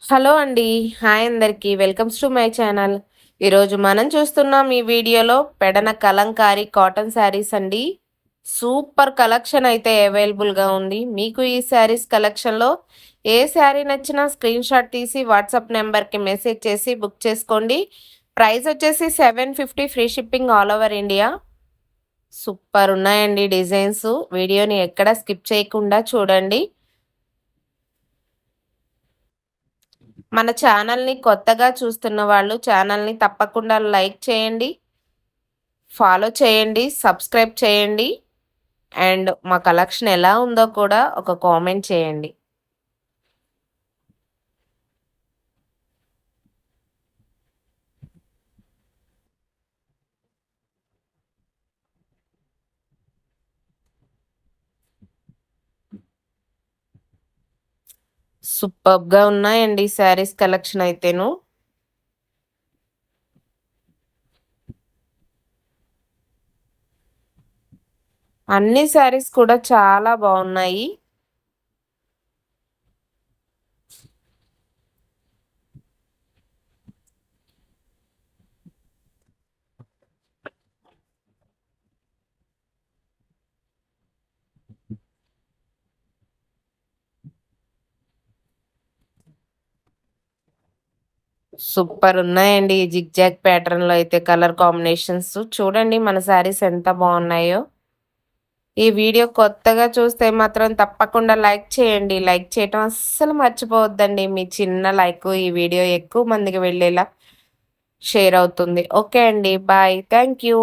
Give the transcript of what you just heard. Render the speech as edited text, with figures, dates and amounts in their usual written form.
Hello అండి. Hi అందరికీ. Welcomes to my channel. ఈరోజు మనం చూస్తున్నాం ఈ వీడియోలో పెడన కలంకారీ కాటన్ శారీస్ అండి. సూపర్ కలెక్షన్ అయితే అవైలబుల్‌గా ఉంది. మీకు ఈ శారీస్ కలెక్షన్‌లో ఏ శారీ నచ్చినా స్క్రీన్‌షాట్ తీసి వాట్సాప్ నంబర్‌కి మెసేజ్ చేసి బుక్ చేసుకోండి. ప్రైస్ వచ్చేసి 750 free shipping all over India. Super ఉన్నాయండి డిజైన్స్. వీడియోని ఎక్కడ స్కిప్ చేయకుండా చూడండి. మన ఛానల్‌ని కొత్తగా చూస్తున్న వాళ్ళు ఛానల్‌ని తప్పకుండా లైక్ చేయండి, ఫాలో చేయండి, సబ్స్క్రైబ్ చేయండి. అండ్ మా కలెక్షన్ ఎలా ఉందో కూడా ఒక కామెంట్ చేయండి. సూపర్బ్‌గా ఉన్నాయండి శారీస్ కలెక్షన్ అయితేను. అన్ని శారీస్ కూడా చాలా బావున్నాయి. సూపర్ ఉన్నాయండి. ఈ జిగ్‌జాగ్ ప్యాటర్న్‌లో అయితే కలర్ కాంబినేషన్స్ చూడండి మన శారీస్ ఎంత బావున్నాయో. ఈ వీడియో కొత్తగా చూస్తే మాత్రం తప్పకుండా లైక్ చేయండి. లైక్ చేయటం అస్సలు మర్చిపోవద్దండి. మీ చిన్న లైకు ఈ వీడియో ఎక్కువ మందికి వెళ్ళేలా షేర్ అవుతుంది. ఓకే అండి. బాయ్. Thank you.